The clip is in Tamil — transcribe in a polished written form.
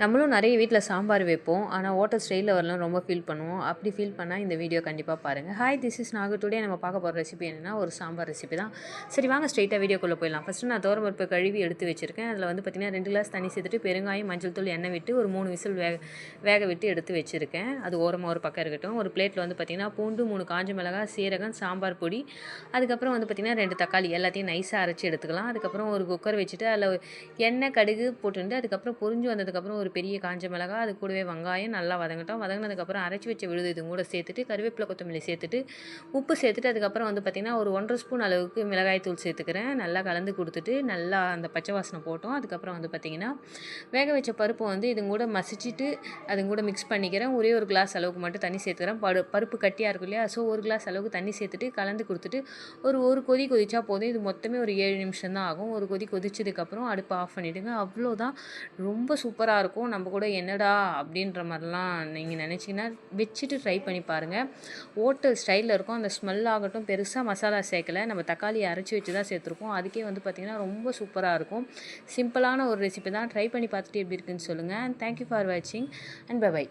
நம்மளும் நிறைய வீட்டில் சாம்பார் வைப்போம். ஆனால் ஹோட்டல் ஸ்டைலில் வரலாம் ரொம்ப ஃபீல் பண்ணுவோம். அப்படி ஃபீல் பண்ணால் இந்த வீடியோ கண்டிப்பாக பாருங்கள். Hi, this is Nagu. Today நம்ம பார்க்க போகிற ரெசிபி என்னென்னா ஒரு சாம்பார் ரெசிபி தான். சரி, வாங்க ஸ்ட்ரெயிட்டாக வீடியோக்குள்ளே போயிடலாம். ஃபஸ்ட்டு நான் துவரம்பருப்பு கழுவி எடுத்து வச்சுருக்கேன். அதில் வந்து பார்த்திங்கன்னா 2 கிளாஸ் தண்ணி சேர்த்துட்டு பெருங்காயம், மஞ்சள் தூள், எண்ணெய் விட்டு ஒரு 3 விசில் வேக விட்டு எடுத்து வச்சுருக்கேன். அது ஓரமாக ஒரு பக்கம் இருக்கட்டும். ஒரு பிளேட்டில் வந்து பார்த்திங்கன்னா பூண்டு, 3 காஞ்ச மிளகாய், சீரகம், சாம்பார் பொடி, அதுக்கப்புறம் வந்து பார்த்திங்கன்னா 2 தக்காளி எல்லாத்தையும் நைஸாக அரைச்சி எடுத்துக்கலாம். அதுக்கப்புறம் ஒரு குக்கர் வச்சுட்டு அதில் எண்ணெய், கடுகு போட்டுட்டு அதுக்கப்புறம் பொரிஞ்சு வந்ததுக்கப்புறம் ஒரு பெரிய காஞ்ச மிளகாய், அது கூடவே வெங்காயம் நல்லா வதங்கட்டும். வதங்கினதுக்கப்புறம் அரைச்சி வச்ச விழுது இது கூட சேர்த்துட்டு கருவேப்பிலை, கொத்தமல்லி சேர்த்துட்டு உப்பு சேர்த்துட்டு அதுக்கப்புறம் வந்து பார்த்திங்கன்னா ஒரு 1 1/2 ஸ்பூன் அளவுக்கு மிளகாய் தூள் சேர்த்துக்கிறேன். நல்லா கலந்து கொடுத்துட்டு நல்லா அந்த பச்சை வாசனை போட்டோம். அதுக்கப்புறம் வந்து பார்த்திங்கன்னா வேக வச்ச பருப்பு வந்து இது கூட மசிச்சுட்டு அது கூட மிக்ஸ் பண்ணிக்கிறேன். ஒரே ஒரு கிளாஸ் அளவுக்கு மட்டும் தண்ணி சேர்த்துக்கிறேன். பருப்பு கட்டியாக இருக்கும் இல்லையா, ஸோ ஒரு கிளாஸ் அளவுக்கு தண்ணி சேர்த்துட்டு கலந்து கொடுத்துட்டு ஒரு கொதி கொதிச்சா போதும். இது மொத்தமே ஒரு 7 நிமிஷம் தான் ஆகும். ஒரு கொதி கொதிச்சதுக்கப்புறம் அடுப்பை ஆஃப் பண்ணிவிடுங்க. அவ்வளோதான். ரொம்ப சூப்பராக இருக்கும். நம்ம கூட என்னடா அப்படின்ற மாதிரிலாம் நீங்கள் நினச்சிங்கன்னா வச்சுட்டு ட்ரை பண்ணி பாருங்கள். ஹோட்டல் ஸ்டைலில் இருக்கும். அந்த ஸ்மெல் ஆகட்டும், பெருசாக மசாலா சேர்க்கலை, நம்ம தக்காளியை அரைச்சி வச்சு தான் சேர்த்துருக்கோம். அதுக்கே வந்து பார்த்திங்கன்னா ரொம்ப சூப்பராக இருக்கும். சிம்பிளான ஒரு ரெசிபி தான். ட்ரை பண்ணி பார்த்துட்டு எப்படி இருக்குன்னு சொல்லுங்கள். தேங்க்யூ ஃபார் வாட்சிங் அண்ட் பை.